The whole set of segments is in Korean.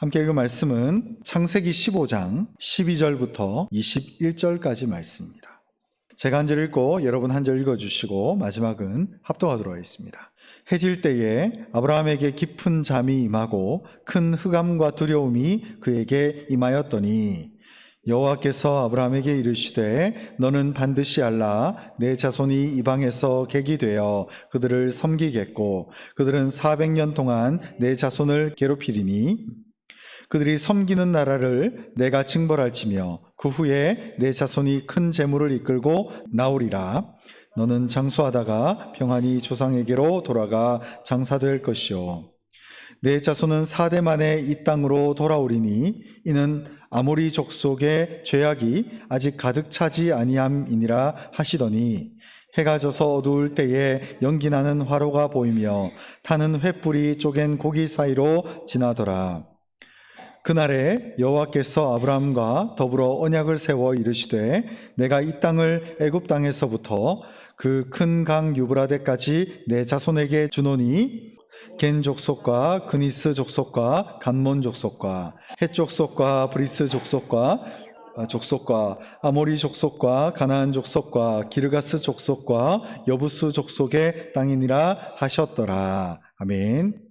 함께 읽은 말씀은 창세기 15장 12절부터 21절까지 말씀입니다. 제가 한 절 읽고 여러분 한 절 읽어주시고 마지막은 합독하도록 하겠습니다. 해질 때에 아브라함에게 깊은 잠이 임하고 큰 흑암과 두려움이 그에게 임하였더니 여호와께서 아브라함에게 이르시되 너는 반드시 알라 내 자손이 이방에서 객이 되어 그들을 섬기겠고 그들은 400년 동안 내 자손을 괴롭히리니 그들이 섬기는 나라를 내가 징벌할지며 그 후에 내 자손이 큰 재물을 이끌고 나오리라. 너는 장수하다가 평안히 조상에게로 돌아가 장사될 것이요 내 자손은 4대 만에 이 땅으로 돌아오리니 이는 아모리 족속의 죄악이 아직 가득 차지 아니함이니라 하시더니 해가 져서 어두울 때에 연기나는 화로가 보이며 타는 횃불이 쪼갠 고기 사이로 지나더라. 그날에 여호와께서 아브라함과 더불어 언약을 세워 이르시되 내가 이 땅을 애굽 땅에서부터 그 큰 강 유브라데까지 내 자손에게 주노니 겐 족속과 그니스 족속과 간몬 족속과 헷 족속과 브리스 족속과 아모리 족속과 가나안 족속과 기르가스 족속과 여부스 족속의 땅이니라 하셨더라. 아멘.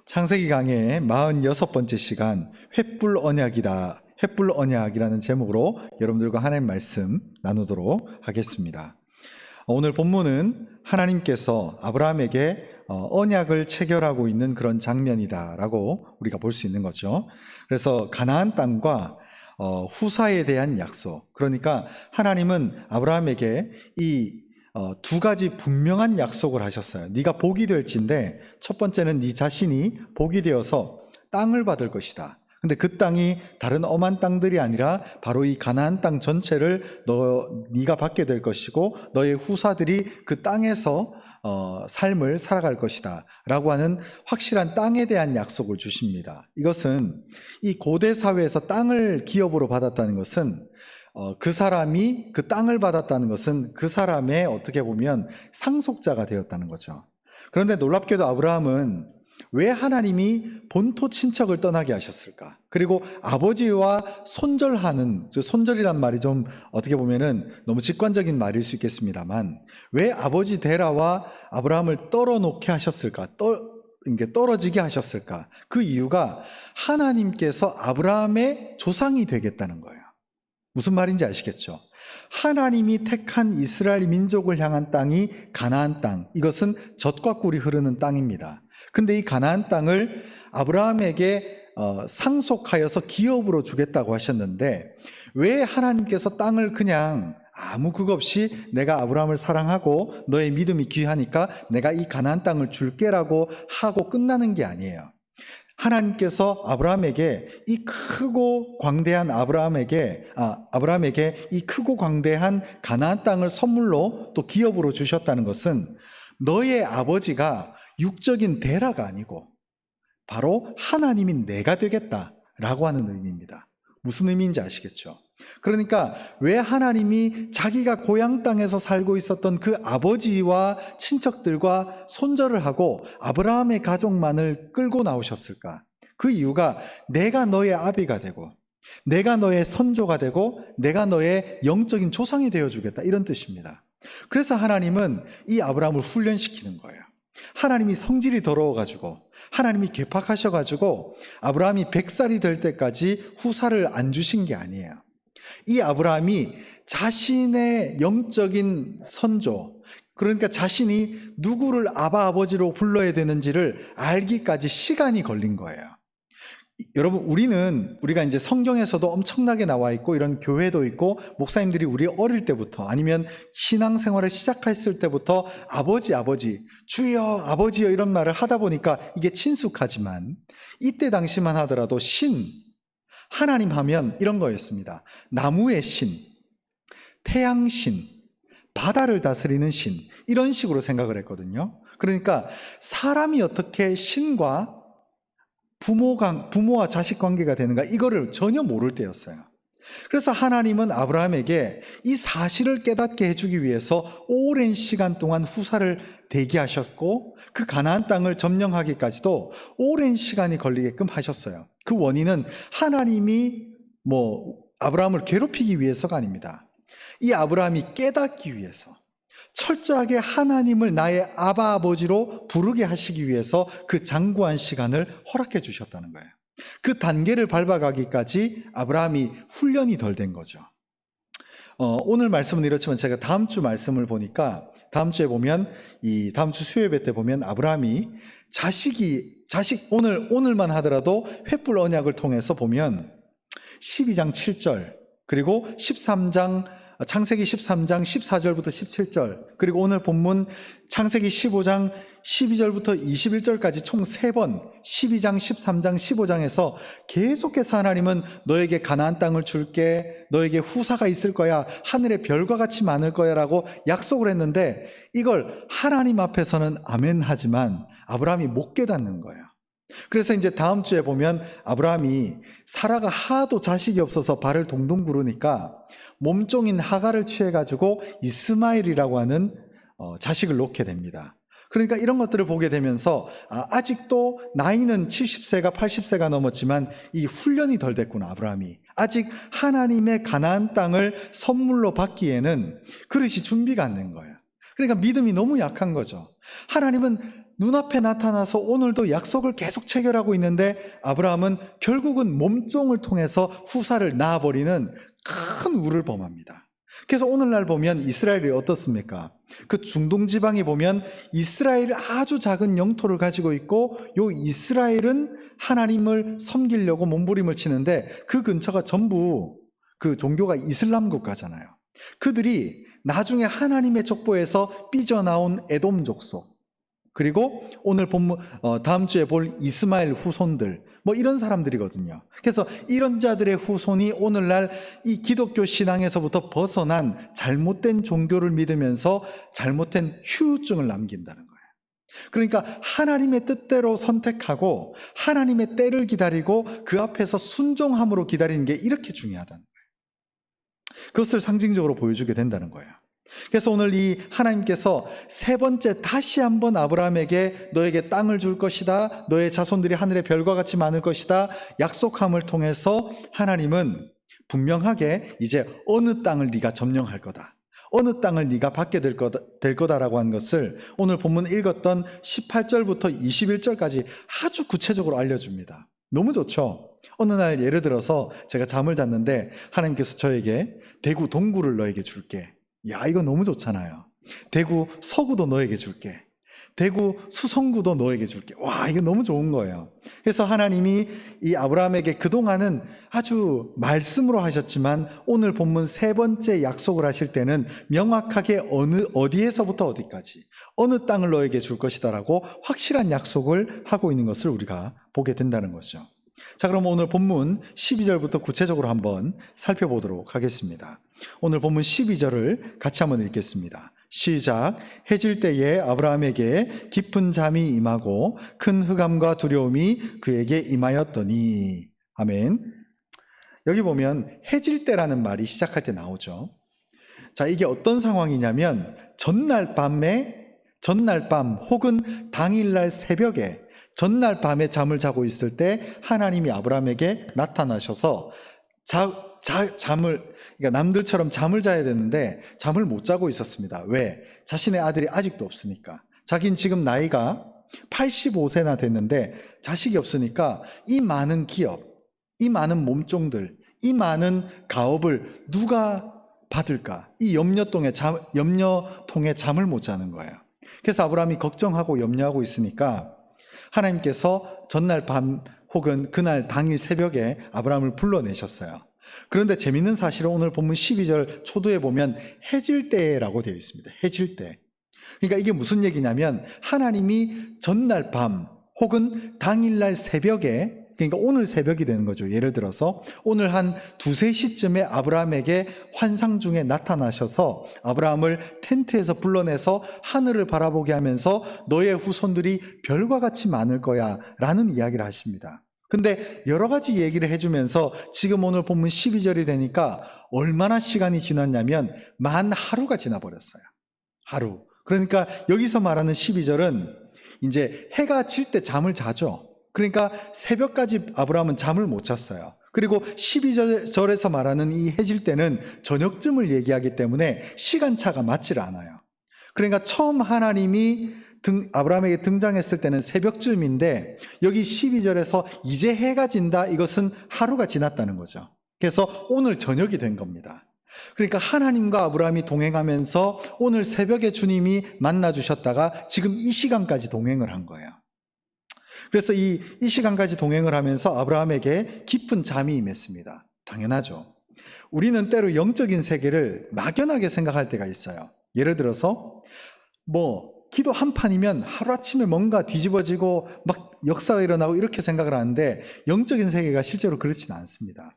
창세기 강의 46번째 시간 횃불 언약이다. 횃불 언약이라는 제목으로 여러분들과 하나님 말씀 나누도록 하겠습니다. 오늘 본문은 하나님께서 아브라함에게 언약을 체결하고 있는 그런 장면이다라고 우리가 볼 수 있는 거죠. 그래서 가나안 땅과 후사에 대한 약속, 그러니까 하나님은 아브라함에게 이 두 가지 분명한 약속을 하셨어요. 네가 복이 될진데 첫 번째는 네 자신이 복이 되어서 땅을 받을 것이다. 근데 그 땅이 다른 엄한 땅들이 아니라 바로 이 가나안 땅 전체를 네가 받게 될 것이고 너의 후사들이 그 땅에서 삶을 살아갈 것이다 라고 하는 확실한 땅에 대한 약속을 주십니다. 이것은 이 고대 사회에서 땅을 기업으로 받았다는 것은 그 사람이 그 땅을 받았다는 것은 그 사람의 어떻게 보면 상속자가 되었다는 거죠. 그런데 놀랍게도 아브라함은 왜 하나님이 본토 친척을 떠나게 하셨을까? 그리고 아버지와 손절하는, 손절이란 말이 좀 어떻게 보면은 너무 직관적인 말일 수 있겠습니다만 왜 아버지 데라와 아브라함을 떨어놓게 하셨을까? 떨어지게 하셨을까? 그 이유가 하나님께서 아브라함의 조상이 되겠다는 거예요. 무슨 말인지 아시겠죠? 하나님이 택한 이스라엘 민족을 향한 땅이 가나안 땅, 이것은 젖과 꿀이 흐르는 땅입니다. 근데 이 가나안 땅을 아브라함에게 상속하여서 기업으로 주겠다고 하셨는데 왜 하나님께서 땅을 그냥 아무 그거 없이 내가 아브라함을 사랑하고 너의 믿음이 귀하니까 내가 이 가나안 땅을 줄게라고 하고 끝나는 게 아니에요. 하나님께서 아브라함에게 이 크고 광대한 아브라함에게 이 크고 광대한 가나안 땅을 선물로 또 기업으로 주셨다는 것은 너의 아버지가 육적인 데라가 아니고 바로 하나님이 내가 되겠다라고 하는 의미입니다. 무슨 의미인지 아시겠죠? 그러니까 왜 하나님이 자기가 고향 땅에서 살고 있었던 그 아버지와 친척들과 손절을 하고 아브라함의 가족만을 끌고 나오셨을까? 그 이유가 내가 너의 아비가 되고 내가 너의 선조가 되고 내가 너의 영적인 조상이 되어주겠다, 이런 뜻입니다. 그래서 하나님은 이 아브라함을 훈련시키는 거예요. 하나님이 성질이 더러워가지고 하나님이 괴팍하셔가지고 아브라함이 100살이 될 때까지 후사를 안 주신 게 아니에요. 이 아브라함이 자신의 영적인 선조, 그러니까 자신이 누구를 아버지로 불러야 되는지를 알기까지 시간이 걸린 거예요. 여러분, 우리가 이제 성경에서도 엄청나게 나와 있고 이런 교회도 있고 목사님들이 우리 어릴 때부터 아니면 신앙생활을 시작했을 때부터 아버지 주여 아버지여 이런 말을 하다 보니까 이게 친숙하지만 이때 당시만 하더라도 하나님 하면 이런 거였습니다. 나무의 신, 태양신, 바다를 다스리는 신, 이런 식으로 생각을 했거든요. 그러니까 사람이 어떻게 신과 부모와 자식 관계가 되는가, 이거를 전혀 모를 때였어요. 그래서 하나님은 아브라함에게 이 사실을 깨닫게 해주기 위해서 오랜 시간 동안 후사를 대기하셨고 그 가나안 땅을 점령하기까지도 오랜 시간이 걸리게끔 하셨어요. 그 원인은 하나님이 아브라함을 괴롭히기 위해서가 아닙니다. 이 아브라함이 깨닫기 위해서, 철저하게 하나님을 나의 아바 아버지로 부르게 하시기 위해서 그 장구한 시간을 허락해 주셨다는 거예요. 그 단계를 밟아가기까지 아브라함이 훈련이 덜 된 거죠. 오늘 말씀은 이렇지만 제가 다음 주 말씀을 보니까 다음 주에 보면 다음 주 수요예배 때 보면 아브라함이 오늘만 하더라도 횃불 언약을 통해서 보면 12장 7절 그리고 창세기 13장 14절부터 17절 그리고 오늘 본문 창세기 15장 12절부터 21절까지 총 3번 12장, 13장, 15장에서 계속해서 하나님은 너에게 가나안 땅을 줄게, 너에게 후사가 있을 거야, 하늘의 별과 같이 많을 거야 라고 약속을 했는데 이걸 하나님 앞에서는 아멘 하지만 아브라함이 못 깨닫는 거예요. 그래서 이제 다음 주에 보면 아브라함이 사라가 하도 자식이 없어서 발을 동동 구르니까 몸종인 하갈을 취해가지고 이스마엘이라고 하는 자식을 놓게 됩니다. 그러니까 이런 것들을 보게 되면서 아직도 나이는 70세가 80세가 넘었지만 이 훈련이 덜 됐구나, 아브라함이. 아직 하나님의 가나안 땅을 선물로 받기에는 그릇이 준비가 안 된 거예요. 그러니까 믿음이 너무 약한 거죠. 하나님은 눈앞에 나타나서 오늘도 약속을 계속 체결하고 있는데 아브라함은 결국은 몸종을 통해서 후사를 낳아버리는 큰 우를 범합니다. 그래서 오늘날 보면 이스라엘이 어떻습니까? 그 중동 지방에 보면 이스라엘이 아주 작은 영토를 가지고 있고 요 이스라엘은 하나님을 섬기려고 몸부림을 치는데 그 근처가 전부 그 종교가 이슬람 국가잖아요. 그들이 나중에 하나님의 족보에서 삐져나온 에돔 족속 그리고 오늘 본문 다음 주에 볼 이스마엘 후손들 이런 사람들이거든요. 그래서 이런 자들의 후손이 오늘날 이 기독교 신앙에서부터 벗어난 잘못된 종교를 믿으면서 잘못된 후유증을 남긴다는 거예요. 그러니까 하나님의 뜻대로 선택하고 하나님의 때를 기다리고 그 앞에서 순종함으로 기다리는 게 이렇게 중요하다는 거예요. 그것을 상징적으로 보여주게 된다는 거예요. 그래서 오늘 이 하나님께서 3번째 다시 한번 아브라함에게 너에게 땅을 줄 것이다, 너의 자손들이 하늘의 별과 같이 많을 것이다 약속함을 통해서 하나님은 분명하게 이제 어느 땅을 네가 점령할 거다, 어느 땅을 네가 받게 될 거다라고 한 것을 오늘 본문 읽었던 18절부터 21절까지 아주 구체적으로 알려줍니다. 너무 좋죠? 어느 날 예를 들어서 제가 잠을 잤는데 하나님께서 저에게 대구 동구를 너에게 줄게, 야, 이거 너무 좋잖아요. 대구 서구도 너에게 줄게, 대구 수성구도 너에게 줄게. 와, 이거 너무 좋은 거예요. 그래서 하나님이 이 아브라함에게 그동안은 아주 말씀으로 하셨지만 오늘 본문 3번째 약속을 하실 때는 명확하게 어디에서부터 어디까지 어느 땅을 너에게 줄 것이다라고 확실한 약속을 하고 있는 것을 우리가 보게 된다는 거죠. 자, 그럼 오늘 본문 12절부터 구체적으로 한번 살펴보도록 하겠습니다. 오늘 본문 12절을 같이 한번 읽겠습니다. 시작. 해질 때에 아브라함에게 깊은 잠이 임하고 큰 흑암과 두려움이 그에게 임하였더니. 아멘. 여기 보면 해질 때라는 말이 시작할 때 나오죠. 자, 이게 어떤 상황이냐면 전날 밤 혹은 당일날 새벽에 전날 밤에 잠을 자고 있을 때 하나님이 아브라함에게 나타나셔서 그러니까 남들처럼 잠을 자야 되는데 잠을 못 자고 있었습니다. 왜? 자신의 아들이 아직도 없으니까. 자긴 지금 나이가 85세나 됐는데 자식이 없으니까 이 많은 기업, 이 많은 몸종들, 이 많은 가업을 누가 받을까? 이 염려통에 잠을 못 자는 거예요. 그래서 아브라함이 걱정하고 염려하고 있으니까 하나님께서 전날 밤 혹은 그날 당일 새벽에 아브라함을 불러내셨어요. 그런데 재밌는 사실은 오늘 본문 12절 초두에 보면 해질 때라고 되어 있습니다. 해질 때. 그러니까 이게 무슨 얘기냐면 하나님이 전날 밤 혹은 당일날 새벽에, 그러니까 오늘 새벽이 되는 거죠. 예를 들어서 오늘 한 2-3시쯤에 아브라함에게 환상 중에 나타나셔서 아브라함을 텐트에서 불러내서 하늘을 바라보게 하면서 너의 후손들이 별과 같이 많을 거야 라는 이야기를 하십니다. 근데 여러 가지 얘기를 해주면서 지금 오늘 본문 12절이 되니까 얼마나 시간이 지났냐면 만 하루가 지나버렸어요. 하루. 그러니까 여기서 말하는 12절은 이제 해가 질 때 잠을 자죠. 그러니까 새벽까지 아브라함은 잠을 못 잤어요. 그리고 12절에서 말하는 이 해질 때는 저녁쯤을 얘기하기 때문에 시간차가 맞질 않아요. 그러니까 처음 하나님이 아브라함에게 등장했을 때는 새벽쯤인데 여기 12절에서 이제 해가 진다, 이것은 하루가 지났다는 거죠. 그래서 오늘 저녁이 된 겁니다. 그러니까 하나님과 아브라함이 동행하면서 오늘 새벽에 주님이 만나 주셨다가 지금 이 시간까지 동행을 한 거예요. 그래서 이 시간까지 동행을 하면서 아브라함에게 깊은 잠이 임했습니다. 당연하죠. 우리는 때로 영적인 세계를 막연하게 생각할 때가 있어요. 예를 들어서 기도 한 판이면 하루아침에 뭔가 뒤집어지고 막 역사가 일어나고 이렇게 생각을 하는데 영적인 세계가 실제로 그렇지는 않습니다.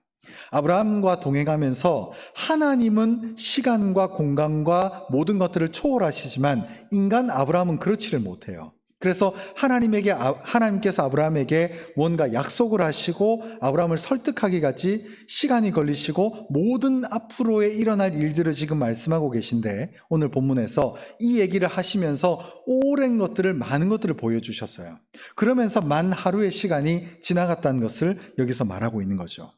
아브라함과 동행하면서 하나님은 시간과 공간과 모든 것들을 초월하시지만 인간 아브라함은 그렇지를 못해요. 그래서 하나님께서 아브라함에게 뭔가 약속을 하시고 아브라함을 설득하기까지 시간이 걸리시고 모든 앞으로에 일어날 일들을 지금 말씀하고 계신데 오늘 본문에서 이 얘기를 하시면서 오랜 것들을, 많은 것들을 보여주셨어요. 그러면서 만 하루의 시간이 지나갔다는 것을 여기서 말하고 있는 거죠.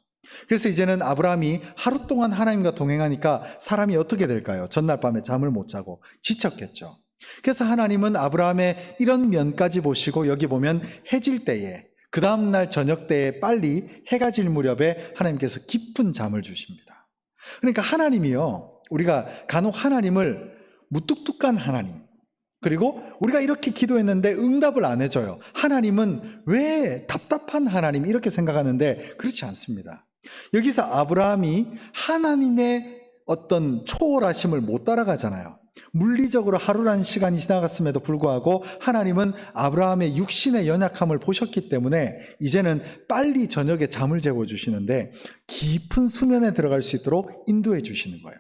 그래서 이제는 아브라함이 하루 동안 하나님과 동행하니까 사람이 어떻게 될까요? 전날 밤에 잠을 못 자고 지쳤겠죠. 그래서 하나님은 아브라함의 이런 면까지 보시고 여기 보면 해질 때에, 그 다음날 저녁 때에 빨리 해가 질 무렵에 하나님께서 깊은 잠을 주십니다. 그러니까 하나님이요, 우리가 간혹 하나님을 무뚝뚝한 하나님, 그리고 우리가 이렇게 기도했는데 응답을 안 해줘요. 하나님은 왜 답답한 하나님, 이렇게 생각하는데 그렇지 않습니다. 여기서 아브라함이 하나님의 어떤 초월하심을 못 따라가잖아요. 물리적으로 하루라는 시간이 지나갔음에도 불구하고 하나님은 아브라함의 육신의 연약함을 보셨기 때문에 이제는 빨리 저녁에 잠을 재워주시는데 깊은 수면에 들어갈 수 있도록 인도해 주시는 거예요.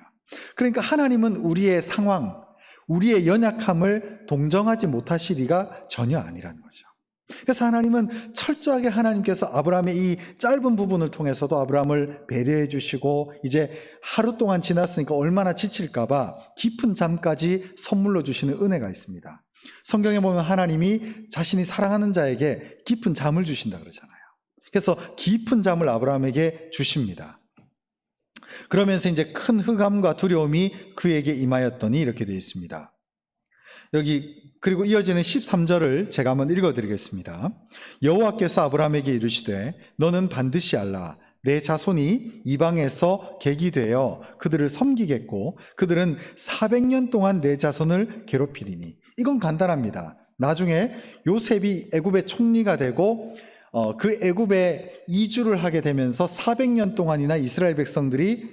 그러니까 하나님은 우리의 상황, 우리의 연약함을 동정하지 못하실 리가 전혀 아니라는 거죠. 그래서 하나님은 철저하게 하나님께서 아브라함의 이 짧은 부분을 통해서도 아브라함을 배려해 주시고 이제 하루 동안 지났으니까 얼마나 지칠까 봐 깊은 잠까지 선물로 주시는 은혜가 있습니다. 성경에 보면 하나님이 자신이 사랑하는 자에게 깊은 잠을 주신다 그러잖아요. 그래서 깊은 잠을 아브라함에게 주십니다. 그러면서 이제 큰 흑암과 두려움이 그에게 임하였더니 이렇게 되어 있습니다. 그리고 이어지는 13절을 제가 한번 읽어드리겠습니다. 여호와께서 아브라함에게 이르시되 너는 반드시 알라. 내 자손이 이방에서 객이 되어 그들을 섬기겠고 그들은 400년 동안 내 자손을 괴롭히리니. 이건 간단합니다. 나중에 요셉이 애굽의 총리가 되고 그 애굽에 이주를 하게 되면서 400년 동안이나 이스라엘 백성들이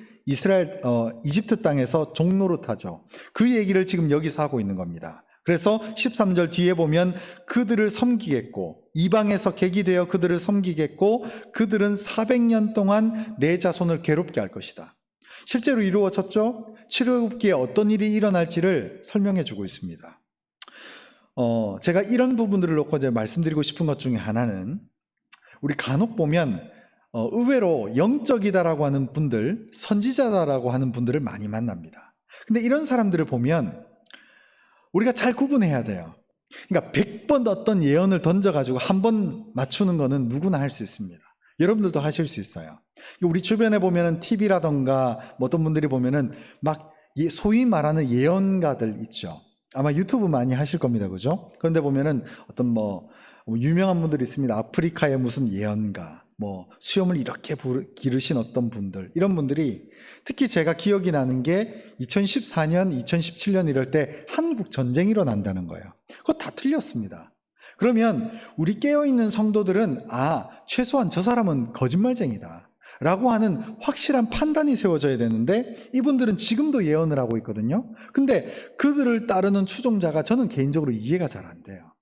이집트 땅에서 종노릇하죠. 그 얘기를 지금 여기서 하고 있는 겁니다. 그래서 13절 뒤에 보면 그들을 섬기겠고 이방에서 객이 되어 그들을 섬기겠고 그들은 400년 동안 내 자손을 괴롭게 할 것이다. 실제로 이루어졌죠? 출애굽기에 어떤 일이 일어날지를 설명해 주고 있습니다. 제가 이런 부분들을 놓고 이제 말씀드리고 싶은 것 중에 하나는 우리 간혹 보면 의외로 영적이다라고 하는 분들, 선지자다라고 하는 분들을 많이 만납니다. 근데 이런 사람들을 보면 우리가 잘 구분해야 돼요. 그러니까 100번 어떤 예언을 던져가지고 한 번 맞추는 거는 누구나 할 수 있습니다. 여러분들도 하실 수 있어요. 우리 주변에 보면은 TV라던가 어떤 분들이 보면은 막 소위 말하는 예언가들 있죠. 아마 유튜브 많이 하실 겁니다. 그죠? 그런데 보면은 어떤 유명한 분들이 있습니다. 아프리카의 무슨 예언가, 수염을 이렇게 기르신 어떤 분들, 이런 분들이 특히 제가 기억이 나는 게 2014년, 2017년 이럴 때 한국 전쟁이 일어난다는 거예요. 그거 다 틀렸습니다. 그러면 우리 깨어있는 성도들은 최소한 저 사람은 거짓말쟁이다 라고 하는 확실한 판단이 세워져야 되는데 이분들은 지금도 예언을 하고 있거든요. 근데 그들을 따르는 추종자가 저는 개인적으로 이해가 잘 안 돼요.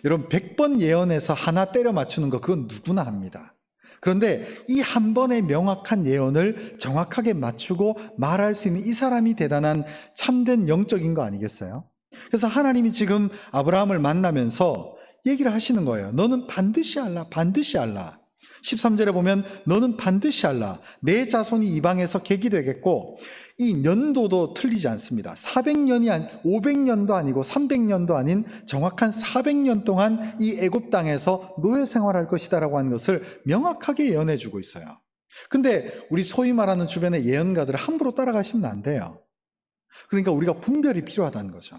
여러분 100번 예언해서 하나 때려 맞추는 거 그건 누구나 합니다. 그런데 이 한 번의 명확한 예언을 정확하게 맞추고 말할 수 있는 이 사람이 대단한 참된 영적인 거 아니겠어요? 그래서 하나님이 지금 아브라함을 만나면서 얘기를 하시는 거예요. 너는 반드시 알라, 반드시 알라. 13절에 보면 너는 반드시 알라. 내 자손이 이방에서 객이 되겠고, 이 년도도 틀리지 않습니다. 400년이 500년도 아니고 300년도 아닌 정확한 400년 동안 이 애굽 땅에서 노예 생활할 것이다라고 하는 것을 명확하게 예언해 주고 있어요. 근데 우리 소위 말하는 주변의 예언가들을 함부로 따라가시면 안 돼요. 그러니까 우리가 분별이 필요하다는 거죠.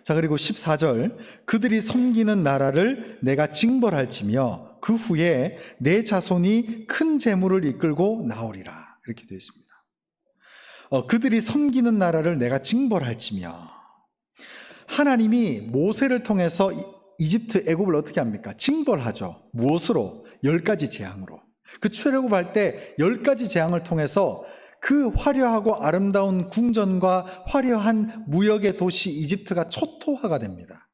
자, 그리고 14절, 그들이 섬기는 나라를 내가 징벌할지며 그 후에 내 자손이 큰 재물을 이끌고 나오리라. 이렇게 되어 있습니다. 그들이 섬기는 나라를 내가 징벌할지며, 하나님이 모세를 통해서 이집트, 애굽을 어떻게 합니까? 징벌하죠. 무엇으로? 10가지 재앙으로. 그 출애굽할 때 10가지 재앙을 통해서 그 화려하고 아름다운 궁전과 화려한 무역의 도시 이집트가 초토화가 됩니다.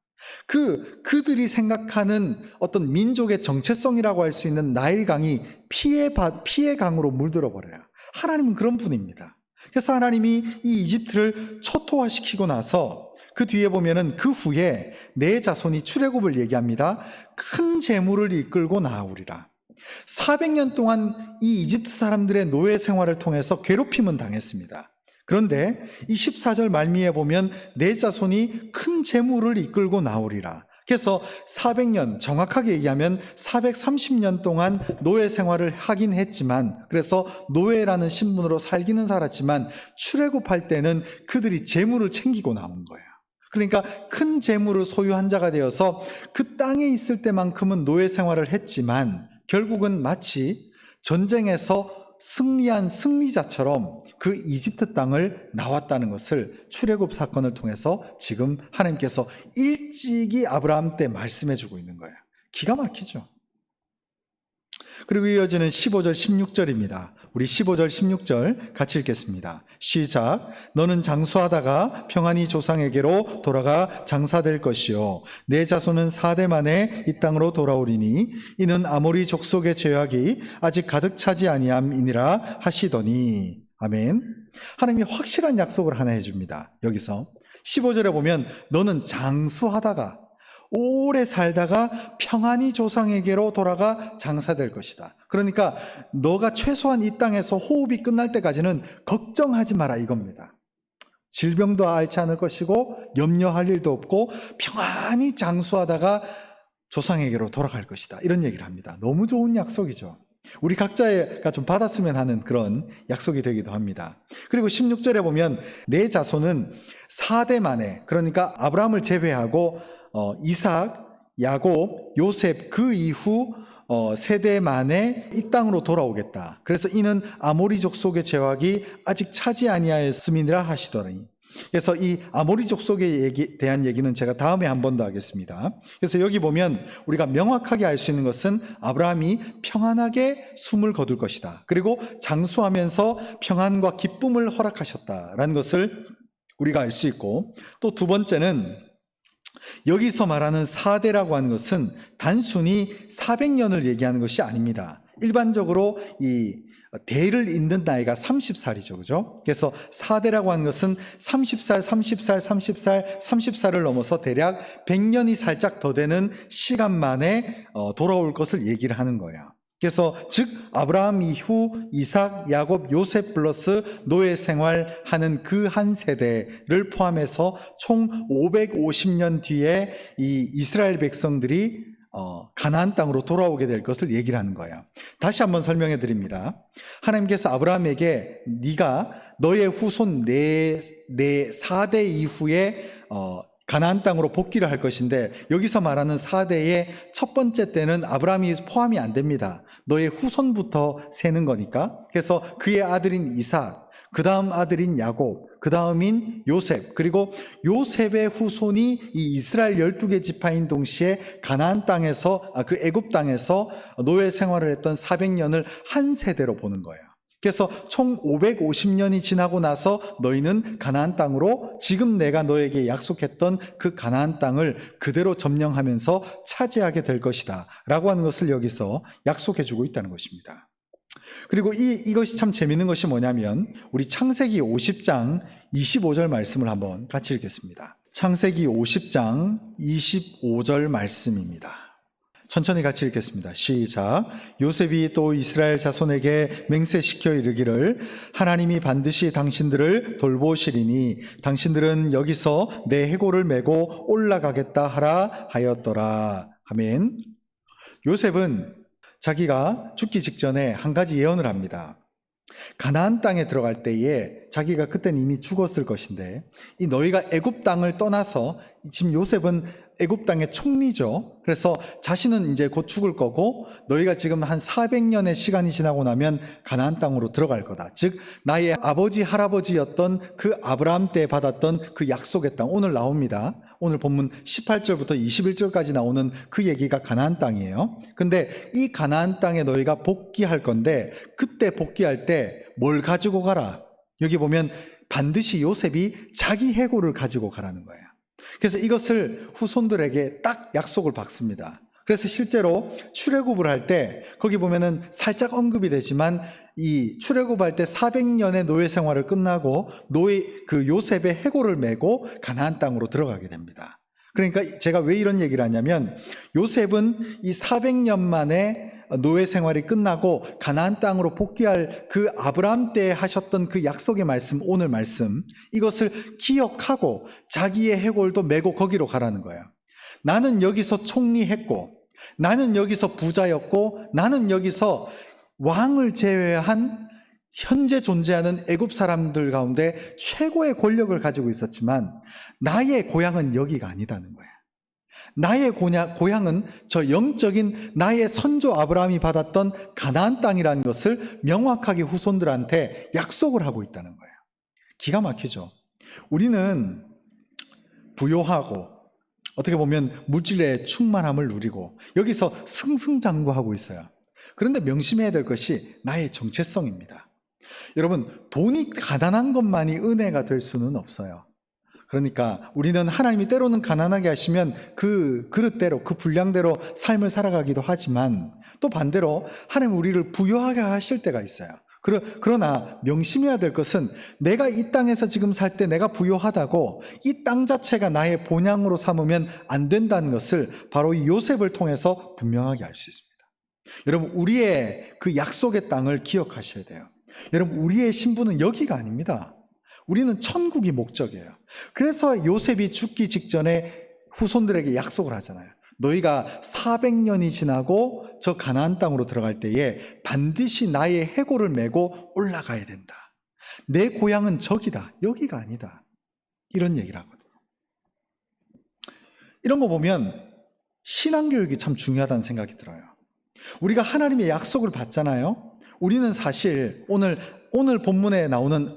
그들이 생각하는 어떤 민족의 정체성이라고 할 수 있는 나일강이 피해 강으로 물들어 버려요. 하나님은 그런 분입니다. 그래서 하나님이 이 이집트를 초토화시키고 나서 그 뒤에 보면은 그 후에 내 자손이 출애굽을 얘기합니다. 큰 재물을 이끌고 나오리라. 400년 동안 이 이집트 사람들의 노예 생활을 통해서 괴롭힘은 당했습니다. 그런데 이 14절 말미에 보면 내 자손이 큰 재물을 이끌고 나오리라. 그래서 400년, 정확하게 얘기하면 430년 동안 노예 생활을 하긴 했지만, 그래서 노예라는 신분으로 살기는 살았지만 출애굽할 때는 그들이 재물을 챙기고 나온 거예요. 그러니까 큰 재물을 소유한 자가 되어서 그 땅에 있을 때만큼은 노예 생활을 했지만 결국은 마치 전쟁에서 승리한 승리자처럼 그 이집트 땅을 나왔다는 것을 출애굽 사건을 통해서 지금 하나님께서 일찍이 아브라함 때 말씀해 주고 있는 거예요. 기가 막히죠. 그리고 이어지는 15절 16절입니다. 우리 15절 16절 같이 읽겠습니다. 시작. 너는 장수하다가 평안히 조상에게로 돌아가 장사될 것이요 내 자손은 4대 만에 이 땅으로 돌아오리니 이는 아모리 족속의 죄악이 아직 가득 차지 아니함이니라 하시더니. 아멘. 하나님이 확실한 약속을 하나 해줍니다. 여기서 15절에 보면 너는 장수하다가 오래 살다가 평안히 조상에게로 돌아가 장사될 것이다. 그러니까 너가 최소한 이 땅에서 호흡이 끝날 때까지는 걱정하지 마라 이겁니다. 질병도 앓지 않을 것이고 염려할 일도 없고 평안히 장수하다가 조상에게로 돌아갈 것이다. 이런 얘기를 합니다. 너무 좋은 약속이죠. 우리 각자가 좀 받았으면 하는 그런 약속이 되기도 합니다. 그리고 16절에 보면 내 자손은 4대 만에, 그러니까 아브라함을 제외하고 이삭, 야곱, 요셉 그 이후 세대 만에 이 땅으로 돌아오겠다. 그래서 이는 아모리 족속의 죄악이 아직 차지 아니하였음이니라 하시더니. 그래서 이 아모리 족속에 대한 얘기는 제가 다음에 한 번 더 하겠습니다. 그래서 여기 보면 우리가 명확하게 알 수 있는 것은 아브라함이 평안하게 숨을 거둘 것이다. 그리고 장수하면서 평안과 기쁨을 허락하셨다라는 것을 우리가 알 수 있고, 또 두 번째는 여기서 말하는 4대라고 하는 것은 단순히 400년을 얘기하는 것이 아닙니다. 일반적으로 이 대를 잇는 나이가 30살이죠. 그죠? 그래서 4대라고 하는 것은 30살, 30살, 30살, 30살을 넘어서 대략 100년이 살짝 더 되는 시간 만에 돌아올 것을 얘기를 하는 거예요. 그래서 즉 아브라함 이후 이삭, 야곱, 요셉 플러스 노예 생활하는 그 한 세대를 포함해서 총 550년 뒤에 이 이스라엘 백성들이 가나안 땅으로 돌아오게 될 것을 얘기를 하는 거예요. 다시 한번 설명해 드립니다. 하나님께서 아브라함에게 네가 너의 후손 네 4대 이후에 가나안 땅으로 복귀를 할 것인데, 여기서 말하는 4대의 첫 번째 때는 아브라함이 포함이 안 됩니다. 너의 후손부터 세는 거니까. 그래서 그의 아들인 이삭, 그 다음 아들인 야곱, 그 다음인 요셉, 그리고 요셉의 후손이 이 이스라엘 12개 지파인 동시에 가나안 땅에서, 그 애굽 땅에서 노예 생활을 했던 400년을 한 세대로 보는 거예요. 그래서 총 550년이 지나고 나서 너희는 가나안 땅으로 지금 내가 너에게 약속했던 그 가나안 땅을 그대로 점령하면서 차지하게 될 것이다 라고 하는 것을 여기서 약속해 주고 있다는 것입니다. 그리고 이것이 참 재밌는 것이 뭐냐면 우리 창세기 50장 25절 말씀을 한번 같이 읽겠습니다. 창세기 50장 25절 말씀입니다. 천천히 같이 읽겠습니다. 시작. 요셉이 또 이스라엘 자손에게 맹세시켜 이르기를 하나님이 반드시 당신들을 돌보시리니 당신들은 여기서 내 해골을 메고 올라가겠다 하라 하였더라. 아멘. 요셉은 자기가 죽기 직전에 한 가지 예언을 합니다. 가나안 땅에 들어갈 때에 자기가 그때는 이미 죽었을 것인데 이 너희가 애굽 땅을 떠나서 지금 요셉은 애굽 땅의 총리죠. 그래서 자신은 이제 곧 죽을 거고 너희가 지금 한 400년의 시간이 지나고 나면 가나안 땅으로 들어갈 거다. 즉 나의 아버지 할아버지였던 그 아브라함 때 받았던 그 약속의 땅 오늘 나옵니다. 오늘 본문 18절부터 21절까지 나오는 그 얘기가 가나안 땅이에요. 근데 이 가나안 땅에 너희가 복귀할 건데 그때 복귀할 때 뭘 가지고 가라? 여기 보면 반드시 요셉이 자기 해골을 가지고 가라는 거예요. 그래서 이것을 후손들에게 딱 약속을 박습니다. 그래서 실제로 출애굽을 할 때 거기 보면은 살짝 언급이 되지만 이 출애굽할 때 400년의 노예 생활을 끝나고 그 요셉의 해골을 메고 가나안 땅으로 들어가게 됩니다. 그러니까 제가 왜 이런 얘기를 하냐면 요셉은 이 400년 만에 노예 생활이 끝나고 가나안 땅으로 복귀할 그 아브라함 때 하셨던 그 약속의 말씀, 오늘 말씀 이것을 기억하고 자기의 해골도 메고 거기로 가라는 거예요. 나는 여기서 총리했고 나는 여기서 부자였고 나는 여기서 왕을 제외한 현재 존재하는 애굽 사람들 가운데 최고의 권력을 가지고 있었지만 나의 고향은 여기가 아니다는 거예요. 나의 고향은 저 영적인 나의 선조 아브라함이 받았던 가나안 땅이라는 것을 명확하게 후손들한테 약속을 하고 있다는 거예요. 기가 막히죠. 우리는 부요하고 어떻게 보면 물질의 충만함을 누리고 여기서 승승장구하고 있어요. 그런데 명심해야 될 것이 나의 정체성입니다. 여러분, 돈이 가난한 것만이 은혜가 될 수는 없어요. 그러니까 우리는 하나님이 때로는 가난하게 하시면 그 그릇대로 그 분량대로 삶을 살아가기도 하지만 또 반대로 하나님 우리를 부유하게 하실 때가 있어요. 그러나 명심해야 될 것은 내가 이 땅에서 지금 살 때 내가 부유하다고 이 땅 자체가 나의 본향으로 삼으면 안 된다는 것을 바로 이 요셉을 통해서 분명하게 알 수 있습니다. 여러분, 우리의 그 약속의 땅을 기억하셔야 돼요. 여러분, 우리의 신분은 여기가 아닙니다. 우리는 천국이 목적이에요. 그래서 요셉이 죽기 직전에 후손들에게 약속을 하잖아요. 너희가 400년이 지나고 저 가나안 땅으로 들어갈 때에 반드시 나의 해골을 메고 올라가야 된다. 내 고향은 저기다. 여기가 아니다. 이런 얘기를 하거든요. 이런 거 보면 신앙교육이 참 중요하다는 생각이 들어요. 우리가 하나님의 약속을 받잖아요. 우리는 사실 오늘 본문에 나오는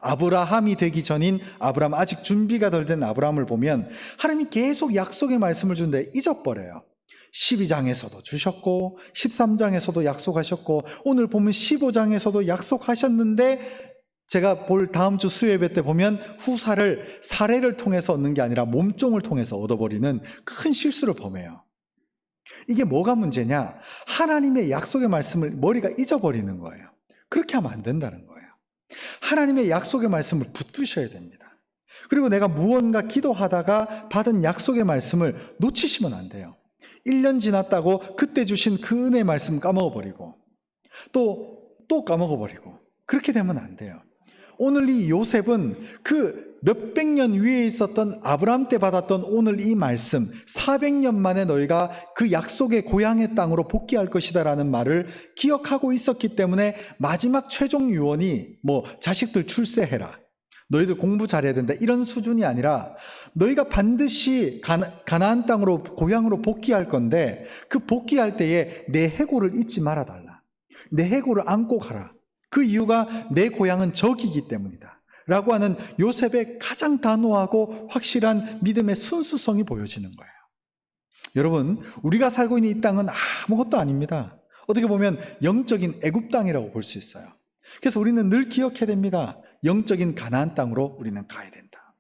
아브라함이 되기 전인 아브라함, 아직 준비가 덜 된 아브라함을 보면 하나님이 계속 약속의 말씀을 주는데 잊어버려요. 12장에서도 주셨고 13장에서도 약속하셨고 오늘 보면 15장에서도 약속하셨는데 제가 볼 다음 주 수요예배 때 보면 후사를 사례를 통해서 얻는 게 아니라 몸종을 통해서 얻어버리는 큰 실수를 범해요. 이게 뭐가 문제냐? 하나님의 약속의 말씀을 머리가 잊어버리는 거예요. 그렇게 하면 안 된다는 거예요. 하나님의 약속의 말씀을 붙드셔야 됩니다. 그리고 내가 무언가 기도하다가 받은 약속의 말씀을 놓치시면 안 돼요. 1년 지났다고 그때 주신 그 은혜의 말씀 까먹어버리고 또 까먹어버리고 그렇게 되면 안 돼요. 오늘 이 요셉은 그 몇백 년 위에 있었던 아브라함 때 받았던 오늘 이 말씀 400년 만에 너희가 그 약속의 고향의 땅으로 복귀할 것이다 라는 말을 기억하고 있었기 때문에 마지막 최종 유언이 자식들 출세해라, 너희들 공부 잘해야 된다 이런 수준이 아니라 너희가 반드시 가나안 땅으로 고향으로 복귀할 건데 그 복귀할 때에 내 해골을 잊지 말아달라, 내 해골을 안고 가라. 그 이유가 내 고향은 저기이기 때문이다 라고 하는 요셉의 가장 단호하고 확실한 믿음의 순수성이 보여지는 거예요. 여러분, 우리가 살고 있는 이 땅은 아무것도 아닙니다. 어떻게 보면 영적인 애굽 땅이라고 볼 수 있어요. 그래서 우리는 늘 기억해야 됩니다. 영적인 가나안 땅으로 우리는 가야 된다.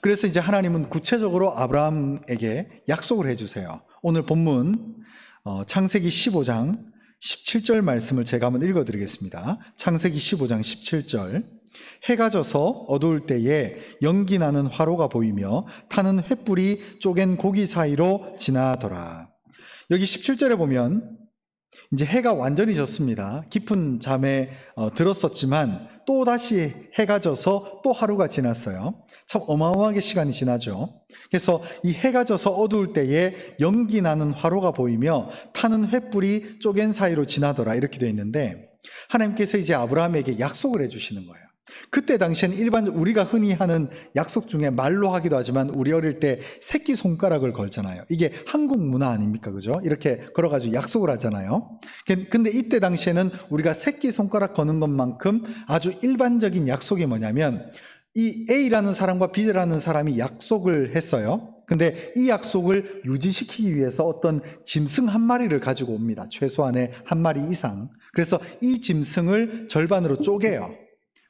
그래서 이제 하나님은 구체적으로 아브라함에게 약속을 해주세요. 오늘 본문 창세기 15장 17절 말씀을 제가 한번 읽어드리겠습니다. 창세기 15장 17절 해가 져서 어두울 때에 연기 나는 화로가 보이며 타는 횃불이 쪼갠 고기 사이로 지나더라. 여기 17절에 보면 이제 해가 완전히 졌습니다. 깊은 잠에 들었었지만 또다시 해가 져서 또 하루가 지났어요. 참 어마어마하게 시간이 지나죠. 그래서 이 해가 져서 어두울 때에 연기 나는 화로가 보이며 타는 횃불이 쪼갠 사이로 지나더라, 이렇게 되어 있는데, 하나님께서 이제 아브라함에게 약속을 해주시는 거예요. 그때 당시에는 우리가 흔히 하는 약속 중에 말로 하기도 하지만 우리 어릴 때 새끼 손가락을 걸잖아요. 이게 한국 문화 아닙니까? 그죠? 이렇게 걸어가지고 약속을 하잖아요. 근데 이때 당시에는 우리가 새끼 손가락 거는 것만큼 아주 일반적인 약속이 뭐냐면, 이 A라는 사람과 B라는 사람이 약속을 했어요. 근데 이 약속을 유지시키기 위해서 어떤 짐승 한 마리를 가지고 옵니다. 최소한의 한 마리 이상. 그래서 이 짐승을 절반으로 쪼개요.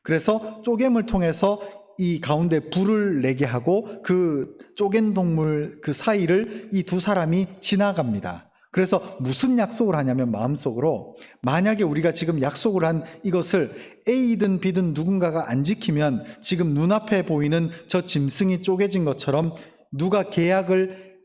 그래서 쪼갰을 통해서 이 가운데 불을 내게 하고 그 쪼갠 동물 그 사이를 이 두 사람이 지나갑니다. 그래서 무슨 약속을 하냐면, 마음속으로 만약에 우리가 지금 약속을 한 이것을 A든 B든 누군가가 안 지키면 지금 눈앞에 보이는 저 짐승이 쪼개진 것처럼 누가 계약을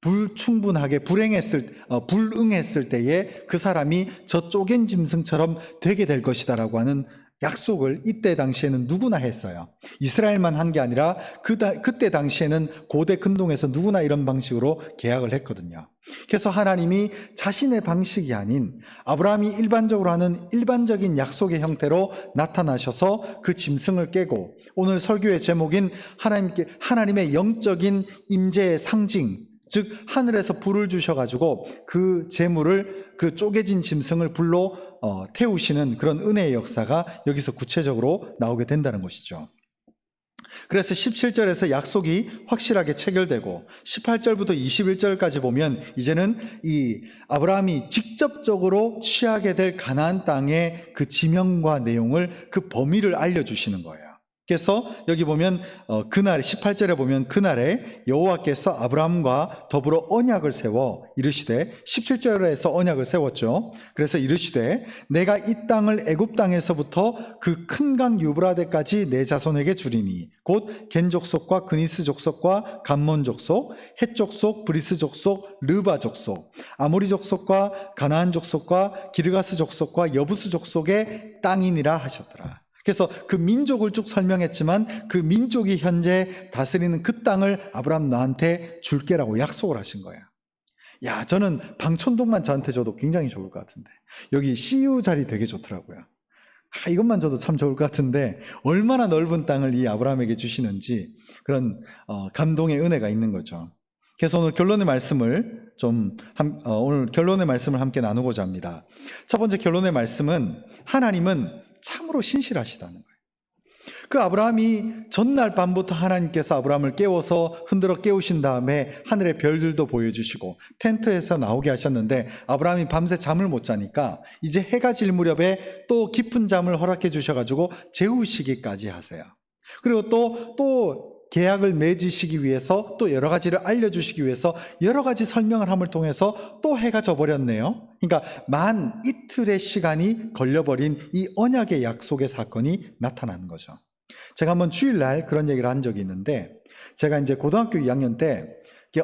불충분하게 불응했을 때에 그 사람이 저 쪼갠 짐승처럼 되게 될 것이다라고 하는 약속을 이때 당시에는 누구나 했어요. 이스라엘만 한 게 아니라 그때 당시에는 고대 근동에서 누구나 이런 방식으로 계약을 했거든요. 그래서 하나님이 자신의 방식이 아닌 아브라함이 일반적으로 하는 일반적인 약속의 형태로 나타나셔서 그 짐승을 깨고, 오늘 설교의 제목인 하나님의 영적인 임재의 상징, 즉 하늘에서 불을 주셔가지고 그 제물을, 그 쪼개진 짐승을 불로 태우시는 그런 은혜의 역사가 여기서 구체적으로 나오게 된다는 것이죠. 그래서 17절에서 약속이 확실하게 체결되고 18절부터 21절까지 보면 이제는 이 아브라함이 직접적으로 취하게 될 가나안 땅의 그 지명과 내용을, 그 범위를 알려주시는 거예요. 그래서 여기 보면 그날 18절에 보면 그날에 여호와께서 아브라함과 더불어 언약을 세워 이르시되, 17절에서 언약을 세웠죠. 그래서 이르시되 내가 이 땅을 애굽 땅에서부터 그 큰 강 유브라데까지 내 자손에게 주리니 곧 겐 족속과 그니스 족속과 감몬 족속, 헷 족속, 브리스 족속, 르바 족속, 아모리 족속과 가나안 족속과 기르가스 족속과 여부스 족속의 땅이니라 하셨더라. 그래서 그 민족을 쭉 설명했지만 그 민족이 현재 다스리는 그 땅을 아브라함 너한테 줄게라고 약속을 하신 거예요. 야, 저는 방촌동만 저한테 줘도 굉장히 좋을 것 같은데, 여기 CU 자리 되게 좋더라고요. 이것만 줘도 참 좋을 것 같은데 얼마나 넓은 땅을 이 아브라함에게 주시는지 그런 감동의 은혜가 있는 거죠. 그래서 오늘 결론의 말씀을 함께 나누고자 합니다. 첫 번째 결론의 말씀은, 하나님은 참으로 신실하시다는 거예요. 그 아브라함이 전날 밤부터 하나님께서 아브라함을 깨워서 흔들어 깨우신 다음에 하늘의 별들도 보여주시고 텐트에서 나오게 하셨는데, 아브라함이 밤새 잠을 못 자니까 이제 해가 질 무렵에 또 깊은 잠을 허락해 주셔가지고 재우시기까지 하세요. 그리고 또 계약을 맺으시기 위해서 또 여러 가지를 알려주시기 위해서 여러 가지 설명을 함을 통해서 또 해가 져버렸네요. 그러니까 만 이틀의 시간이 걸려버린 이 언약의 약속의 사건이 나타나는 거죠. 제가 한번 주일날 그런 얘기를 한 적이 있는데, 제가 이제 고등학교 2학년 때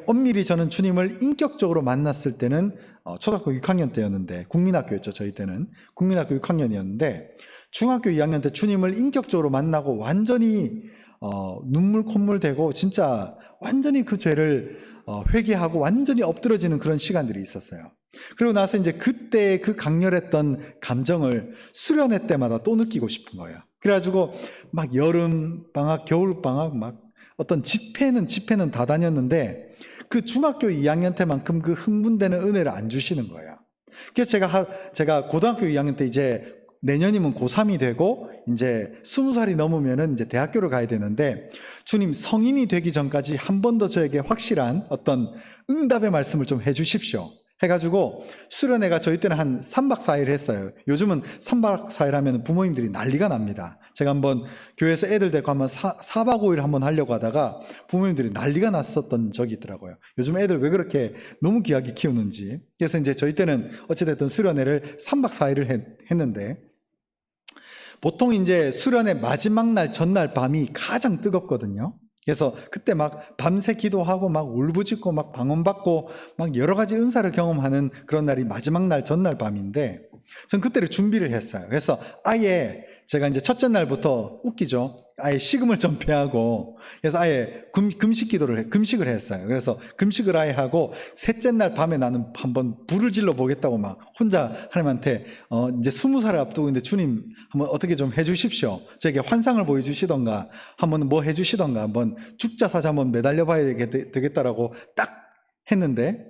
엄밀히 저는 주님을 인격적으로 만났을 때는 초등학교 6학년 때였는데, 국민학교였죠. 저희 때는 국민학교 6학년이었는데 중학교 2학년 때 주님을 인격적으로 만나고 완전히 눈물 콧물 대고 진짜 완전히 그 죄를 회개하고 완전히 엎드러지는 그런 시간들이 있었어요. 그리고 나서 이제 그때 그 강렬했던 감정을 수련회 때마다 또 느끼고 싶은 거예요. 그래가지고 막 여름 방학, 겨울 방학, 막 어떤 집회는 다 다녔는데 그 중학교 2학년 때만큼 그 흥분되는 은혜를 안 주시는 거예요. 그래서 제가 고등학교 2학년 때 이제 내년이면 고3이 되고 이제 20살이 넘으면은 이제 대학교를 가야 되는데, 주님 성인이 되기 전까지 한 번 더 저에게 확실한 어떤 응답의 말씀을 좀 해주십시오 해가지고 수련회가 저희 때는 한 3박 4일 했어요. 요즘은 3박 4일 하면 부모님들이 난리가 납니다. 제가 한번 교회에서 애들 데리고 한번 4박 5일 한번 하려고 하다가 부모님들이 난리가 났었던 적이 있더라고요. 요즘 애들 왜 그렇게 너무 귀하게 키우는지. 그래서 이제 저희 때는 어찌됐든 수련회를 3박 4일을 했는데, 보통 이제 수련의 마지막 날, 전날 밤이 가장 뜨겁거든요. 그래서 그때 막 밤새 기도하고 막 울부짖고 막 방언받고 막 여러 가지 은사를 경험하는 그런 날이 마지막 날, 전날 밤인데 전 그때를 준비를 했어요. 그래서 아예 제가 이제 첫째 날부터 웃기죠. 아예 식음을 좀 피하고 그래서 아예 금식을 했어요. 그래서 금식을 아예 하고 셋째 날 밤에 나는 한번 불을 질러 보겠다고 막 혼자 하나님한테 이제 20살을 앞두고 있는데 주님 한번 어떻게 좀 해주십시오. 저에게 환상을 보여주시던가 한번 뭐 해주시던가 한번 죽자사자 한번 매달려 봐야 되겠다라고 딱 했는데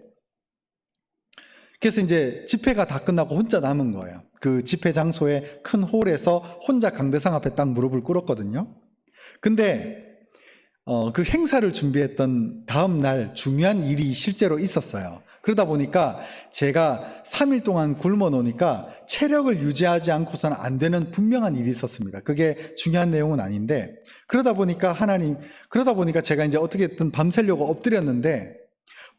그래서 이제 집회가 다 끝나고 혼자 남은 거예요. 그 집회 장소의 큰 홀에서 혼자 강대상 앞에 딱 무릎을 꿇었거든요. 근데 그 행사를 준비했던 다음 날 중요한 일이 실제로 있었어요. 그러다 보니까 제가 3일 동안 굶어 놓으니까 체력을 유지하지 않고서는 안 되는 분명한 일이 있었습니다. 그게 중요한 내용은 아닌데 그러다 보니까 제가 이제 어떻게든 밤새려고 엎드렸는데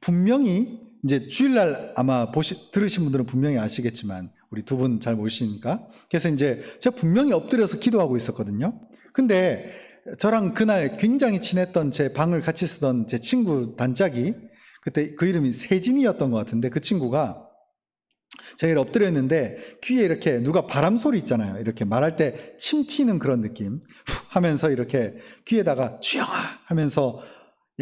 분명히 이제 주일날 아마 들으신 분들은 분명히 아시겠지만 우리 두 분 잘 모르시니까 그래서 이제 제가 분명히 엎드려서 기도하고 있었거든요. 근데 저랑 그날 굉장히 친했던 제 방을 같이 쓰던 제 친구 단짝이 그때 그 이름이 세진이었던 것 같은데 그 친구가 제가 엎드려 있는데 귀에 이렇게 누가 바람 소리 있잖아요. 이렇게 말할 때 침 튀는 그런 느낌 후 하면서 이렇게 귀에다가 주영아 하면서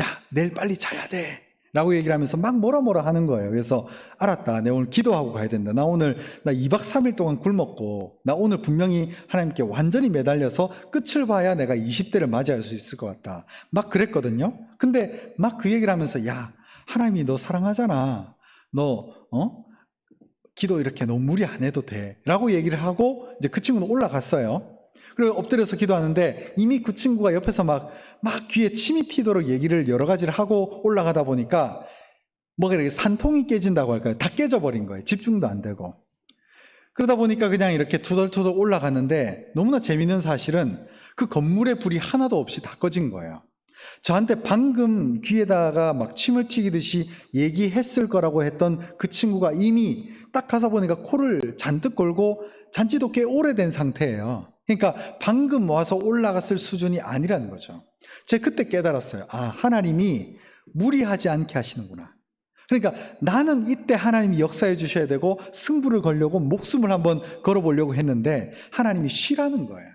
야 내일 빨리 자야 돼 라고 얘기를 하면서 막 뭐라 하는 거예요. 그래서 알았다. 내가 오늘 기도하고 가야 된다. 나 2박 3일 동안 굶었고 나 오늘 분명히 하나님께 완전히 매달려서 끝을 봐야 내가 20대를 맞이할 수 있을 것 같다. 막 그랬거든요. 근데 막 그 얘기를 하면서 야 하나님이 너 사랑하잖아. 너 기도 이렇게 너무 무리 안 해도 돼 라고 얘기를 하고 이제 그 친구는 올라갔어요. 그리고 엎드려서 기도하는데 이미 그 친구가 옆에서 막 귀에 침이 튀도록 얘기를 여러 가지를 하고 올라가다 보니까 뭐가 이렇게 산통이 깨진다고 할까요? 다 깨져버린 거예요. 집중도 안 되고. 그러다 보니까 그냥 이렇게 투덜투덜 올라갔는데 너무나 재밌는 사실은 그 건물의 불이 하나도 없이 다 꺼진 거예요. 저한테 방금 귀에다가 막 침을 튀기듯이 얘기했을 거라고 했던 그 친구가 이미 딱 가서 보니까 코를 잔뜩 골고 잔지도 꽤 오래된 상태예요. 그러니까 방금 와서 올라갔을 수준이 아니라는 거죠. 제가 그때 깨달았어요. 아, 하나님이 무리하지 않게 하시는구나. 그러니까 나는 이때 하나님이 역사해 주셔야 되고 승부를 걸려고 목숨을 한번 걸어보려고 했는데 하나님이 쉬라는 거예요.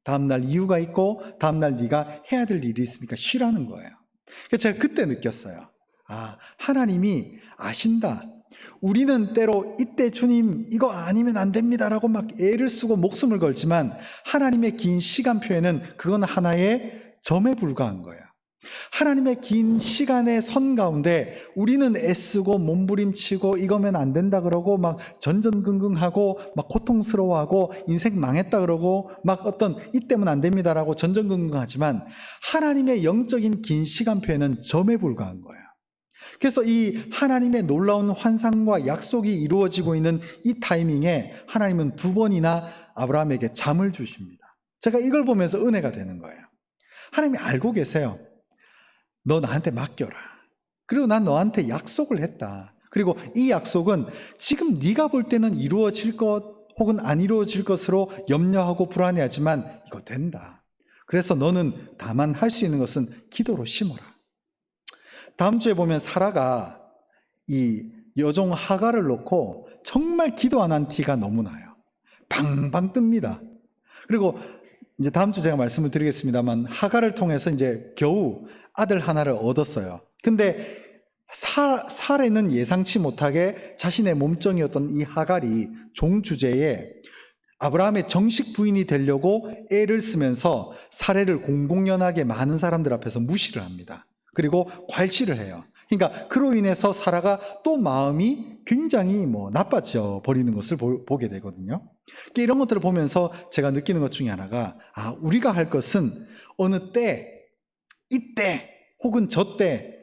다음날 이유가 있고 다음날 네가 해야 될 일이 있으니까 쉬라는 거예요. 그래서 제가 그때 느꼈어요. 아, 하나님이 아신다. 우리는 때로 이때 주님 이거 아니면 안 됩니다라고 막 애를 쓰고 목숨을 걸지만 하나님의 긴 시간표에는 그건 하나의 점에 불과한 거예요. 하나님의 긴 시간의 선 가운데 우리는 애쓰고 몸부림치고 이거면 안 된다 그러고 막 전전긍긍하고 막 고통스러워하고 인생 망했다 그러고 막 어떤 이 때문 안 됩니다라고 전전긍긍하지만 하나님의 영적인 긴 시간표에는 점에 불과한 거예요. 그래서 이 하나님의 놀라운 환상과 약속이 이루어지고 있는 이 타이밍에 하나님은 2번이나 아브라함에게 잠을 주십니다. 제가 이걸 보면서 은혜가 되는 거예요. 하나님이 알고 계세요. 너 나한테 맡겨라. 그리고 난 너한테 약속을 했다. 그리고 이 약속은 지금 네가 볼 때는 이루어질 것 혹은 안 이루어질 것으로 염려하고 불안해하지만 이거 된다. 그래서 너는 다만 할 수 있는 것은 기도로 심어라. 다음 주에 보면 사라가 이 여종 하갈을 놓고 정말 기도 안 한 티가 너무 나요. 방방 뜹니다. 그리고 이제 다음 주 제가 말씀을 드리겠습니다만 하갈을 통해서 이제 겨우 아들 하나를 얻었어요. 근데 사레는 예상치 못하게 자신의 몸종이었던 이 하갈이 종 주제에 아브라함의 정식 부인이 되려고 애를 쓰면서 사레를 공공연하게 많은 사람들 앞에서 무시를 합니다. 그리고 괄시를 해요. 그러니까 그로 인해서 사라가 또 마음이 굉장히 나빠져 버리는 것을 보게 되거든요. 이런 것들을 보면서 제가 느끼는 것 중에 하나가 우리가 할 것은 어느 때, 이때 혹은 저때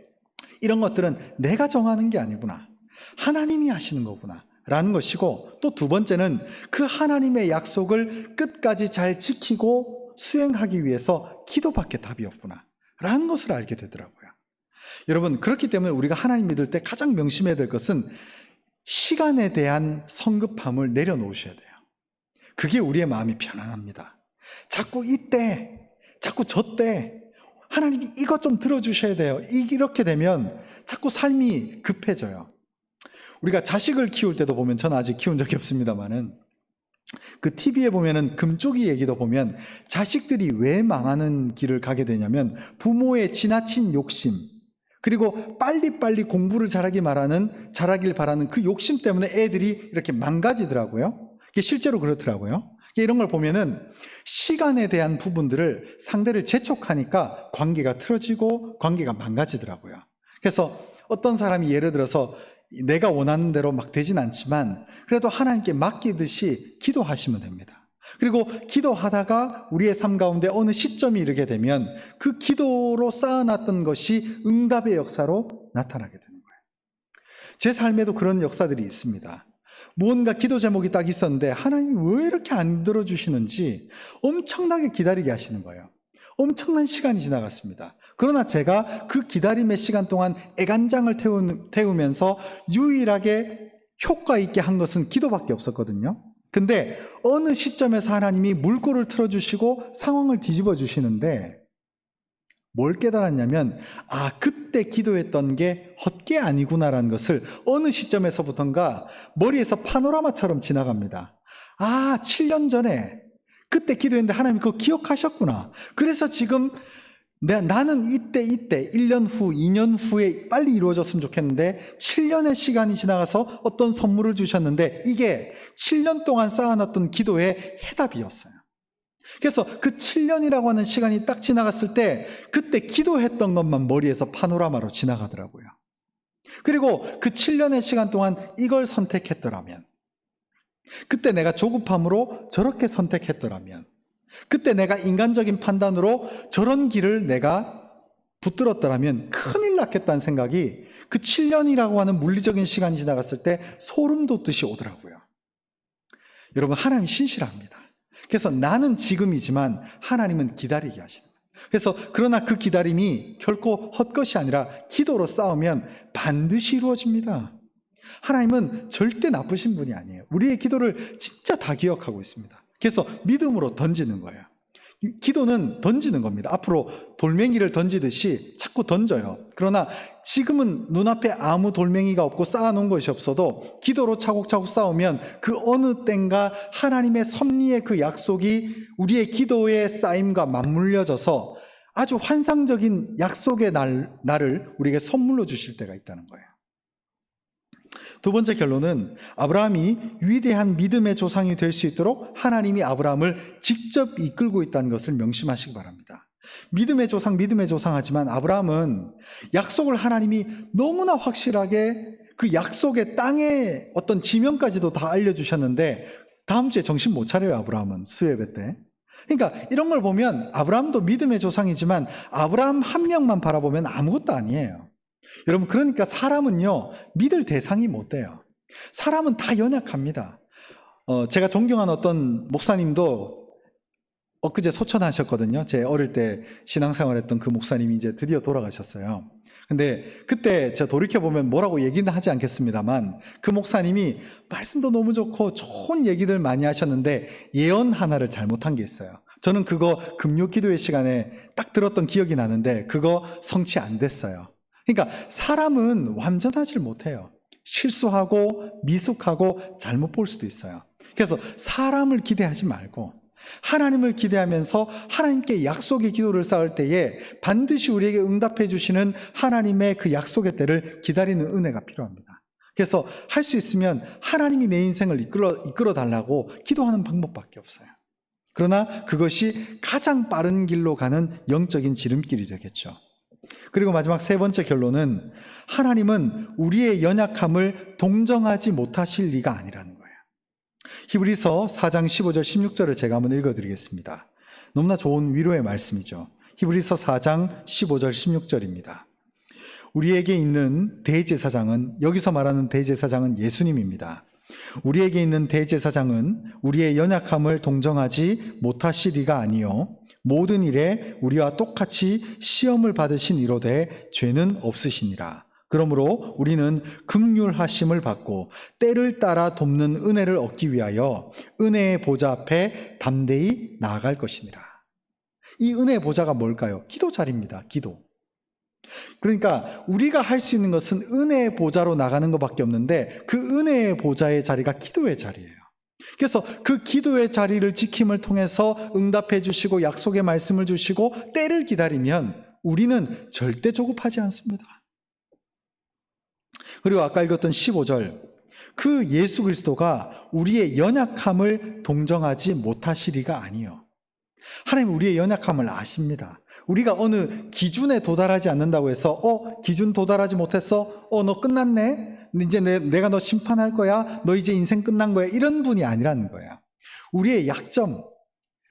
이런 것들은 내가 정하는 게 아니구나. 하나님이 하시는 거구나 라는 것이고 또 2번째는 그 하나님의 약속을 끝까지 잘 지키고 수행하기 위해서 기도밖에 답이 없구나 라는 것을 알게 되더라고요. 여러분, 그렇기 때문에 우리가 하나님 믿을 때 가장 명심해야 될 것은 시간에 대한 성급함을 내려놓으셔야 돼요. 그게 우리의 마음이 편안합니다. 자꾸 이때, 자꾸 저때 하나님이 이것 좀 들어주셔야 돼요. 이렇게 되면 자꾸 삶이 급해져요. 우리가 자식을 키울 때도 보면, 저는 아직 키운 적이 없습니다만은, 그 TV에 보면은 금쪽이 얘기도 보면 자식들이 왜 망하는 길을 가게 되냐면 부모의 지나친 욕심, 그리고 빨리빨리 공부를 잘하길 바라는 그 욕심 때문에 애들이 이렇게 망가지더라고요. 이게 실제로 그렇더라고요. 이런 걸 보면은 시간에 대한 부분들을 상대를 재촉하니까 관계가 틀어지고 관계가 망가지더라고요. 그래서 어떤 사람이 예를 들어서 내가 원하는 대로 막 되진 않지만 그래도 하나님께 맡기듯이 기도하시면 됩니다. 그리고 기도하다가 우리의 삶 가운데 어느 시점이 이르게 되면 그 기도로 쌓아놨던 것이 응답의 역사로 나타나게 되는 거예요. 제 삶에도 그런 역사들이 있습니다. 무언가 기도 제목이 딱 있었는데 하나님이 왜 이렇게 안 들어주시는지 엄청나게 기다리게 하시는 거예요. 엄청난 시간이 지나갔습니다. 그러나 제가 그 기다림의 시간 동안 애간장을 태우면서 유일하게 효과 있게 한 것은 기도밖에 없었거든요. 근데 어느 시점에서 하나님이 물꼬를 틀어주시고 상황을 뒤집어 주시는데 뭘 깨달았냐면 그때 기도했던 게 헛게 아니구나라는 것을 어느 시점에서부턴가 머리에서 파노라마처럼 지나갑니다. 7년 전에 그때 기도했는데 하나님이 그거 기억하셨구나. 그래서 지금 나는 이때 1년 후, 2년 후에 빨리 이루어졌으면 좋겠는데 7년의 시간이 지나가서 어떤 선물을 주셨는데 이게 7년 동안 쌓아놨던 기도의 해답이었어요. 그래서 그 7년이라고 하는 시간이 딱 지나갔을 때 그때 기도했던 것만 머리에서 파노라마로 지나가더라고요. 그리고 그 7년의 시간 동안 이걸 선택했더라면, 그때 내가 조급함으로 저렇게 선택했더라면, 그때 내가 인간적인 판단으로 저런 길을 내가 붙들었더라면 큰일 났겠다는 생각이 그 7년이라고 하는 물리적인 시간이 지나갔을 때 소름 돋듯이 오더라고요. 여러분, 하나님 신실합니다. 그래서 나는 지금이지만 하나님은 기다리게 하시는 거예요. 그래서 그러나 그 기다림이 결코 헛것이 아니라 기도로 싸우면 반드시 이루어집니다. 하나님은 절대 나쁘신 분이 아니에요. 우리의 기도를 진짜 다 기억하고 있습니다. 그래서 믿음으로 던지는 거예요. 기도는 던지는 겁니다. 앞으로 돌멩이를 던지듯이 자꾸 던져요. 그러나 지금은 눈앞에 아무 돌멩이가 없고 쌓아놓은 것이 없어도 기도로 차곡차곡 쌓으면 그 어느 땐가 하나님의 섭리의 그 약속이 우리의 기도의 쌓임과 맞물려져서 아주 환상적인 약속의 날을 우리에게 선물로 주실 때가 있다는 거예요. 두 번째 결론은 아브라함이 위대한 믿음의 조상이 될 수 있도록 하나님이 아브라함을 직접 이끌고 있다는 것을 명심하시기 바랍니다. 믿음의 조상 하지만 아브라함은 약속을 하나님이 너무나 확실하게 그 약속의 땅의 어떤 지명까지도 다 알려주셨는데 다음 주에 정신 못 차려요. 아브라함은 수예배 때. 그러니까 이런 걸 보면 아브라함도 믿음의 조상이지만 아브라함 한 명만 바라보면 아무것도 아니에요. 여러분, 그러니까 사람은요, 믿을 대상이 못 돼요. 사람은 다 연약합니다. 제가 존경하는 어떤 목사님도 엊그제 소천하셨거든요. 제 어릴 때 신앙생활했던 그 목사님이 이제 드디어 돌아가셨어요. 근데 그때 제가 돌이켜보면 뭐라고 얘기는 하지 않겠습니다만 그 목사님이 말씀도 너무 좋고 좋은 얘기들 많이 하셨는데 예언 하나를 잘못한 게 있어요. 저는 그거 금요 기도회 시간에 딱 들었던 기억이 나는데 그거 성취 안 됐어요. 그러니까 사람은 완전하지 못해요. 실수하고 미숙하고 잘못 볼 수도 있어요. 그래서 사람을 기대하지 말고 하나님을 기대하면서 하나님께 약속의 기도를 쌓을 때에 반드시 우리에게 응답해 주시는 하나님의 그 약속의 때를 기다리는 은혜가 필요합니다. 그래서 할 수 있으면 하나님이 내 인생을 이끌어 달라고 기도하는 방법밖에 없어요. 그러나 그것이 가장 빠른 길로 가는 영적인 지름길이 되겠죠. 그리고 마지막 세 번째 결론은 하나님은 우리의 연약함을 동정하지 못하실 리가 아니라는 거예요. 히브리서 4장 15절 16절을 제가 한번 읽어드리겠습니다. 너무나 좋은 위로의 말씀이죠. 히브리서 4장 15절 16절입니다. 우리에게 있는 대제사장은, 여기서 말하는 대제사장은 예수님입니다. 우리에게 있는 대제사장은 우리의 연약함을 동정하지 못하시리가 아니요 모든 일에 우리와 똑같이 시험을 받으신 이로되 죄는 없으시니라. 그러므로 우리는 긍휼하심을 받고 때를 따라 돕는 은혜를 얻기 위하여 은혜의 보좌 앞에 담대히 나아갈 것이니라. 이 은혜의 보좌가 뭘까요? 기도 자리입니다. 기도. 그러니까 우리가 할 수 있는 것은 은혜의 보좌로 나가는 것밖에 없는데 그 은혜의 보좌의 자리가 기도의 자리예요. 그래서 그 기도의 자리를 지킴을 통해서 응답해 주시고 약속의 말씀을 주시고 때를 기다리면 우리는 절대 조급하지 않습니다. 그리고 아까 읽었던 15절, 그 예수 그리스도가 우리의 연약함을 동정하지 못하시리가 아니요. 하나님 우리의 연약함을 아십니다. 우리가 어느 기준에 도달하지 않는다고 해서 기준 도달하지 못했어? 너 끝났네? 이제 내가 너 심판할 거야? 너 이제 인생 끝난 거야? 이런 분이 아니라는 거예요. 우리의 약점,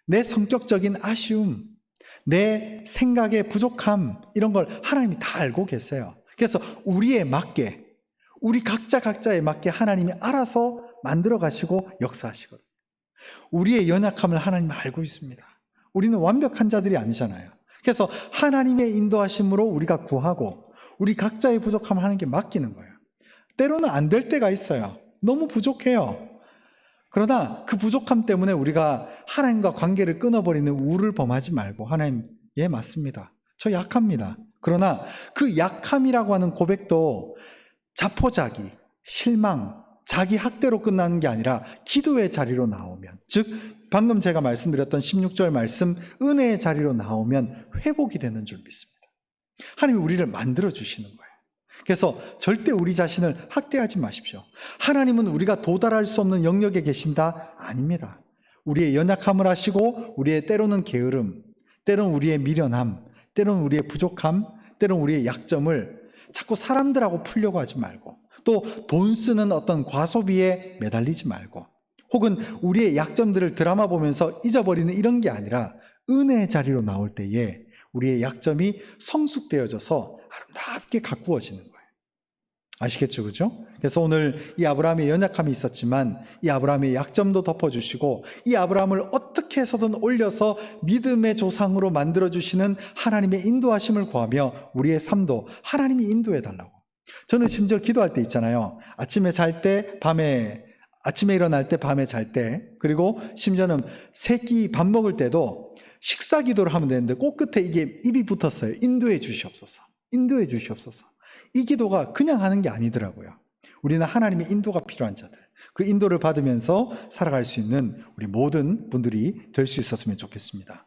내 성격적인 아쉬움, 내 생각의 부족함, 이런 걸 하나님이 다 알고 계세요. 그래서 우리에 맞게, 우리 각자에 맞게 하나님이 알아서 만들어 가시고 역사하시거든요. 우리의 연약함을 하나님은 알고 있습니다. 우리는 완벽한 자들이 아니잖아요. 그래서 하나님의 인도하심으로 우리가 구하고 우리 각자의 부족함을 하나님께 맡기는 거예요. 때로는 안 될 때가 있어요. 너무 부족해요. 그러나 그 부족함 때문에 우리가 하나님과 관계를 끊어버리는 우를 범하지 말고 하나님, 예, 맞습니다. 저 약합니다. 그러나 그 약함이라고 하는 고백도 자포자기, 실망, 자기 학대로 끝나는 게 아니라 기도의 자리로 나오면, 즉 방금 제가 말씀드렸던 16절 말씀 은혜의 자리로 나오면 회복이 되는 줄 믿습니다. 하나님이 우리를 만들어 주시는 거예요. 그래서 절대 우리 자신을 학대하지 마십시오. 하나님은 우리가 도달할 수 없는 영역에 계신다? 아닙니다. 우리의 연약함을 아시고 우리의 때로는 게으름, 때로는 우리의 미련함, 때로는 우리의 부족함, 때로는 우리의 약점을 자꾸 사람들하고 풀려고 하지 말고 또 돈 쓰는 어떤 과소비에 매달리지 말고 혹은 우리의 약점들을 드라마 보면서 잊어버리는 이런 게 아니라 은혜의 자리로 나올 때에 우리의 약점이 성숙되어져서 아름답게 가꾸어지는 거예요. 아시겠죠? 그죠? 그래서 오늘 이 아브라함의 연약함이 있었지만 이 아브라함의 약점도 덮어주시고 이 아브라함을 어떻게 해서든 올려서 믿음의 조상으로 만들어주시는 하나님의 인도하심을 구하며 우리의 삶도 하나님이 인도해달라고. 저는 심지어 기도할 때 있잖아요. 아침에 잘 때, 아침에 일어날 때, 밤에 잘 때, 그리고 심지어는 새끼 밥 먹을 때도 식사 기도를 하면 되는데 꼭 끝에 이게 입이 붙었어요. 인도해 주시옵소서. 인도해 주시옵소서. 이 기도가 그냥 하는 게 아니더라고요. 우리는 하나님의 인도가 필요한 자들, 그 인도를 받으면서 살아갈 수 있는 우리 모든 분들이 될 수 있었으면 좋겠습니다.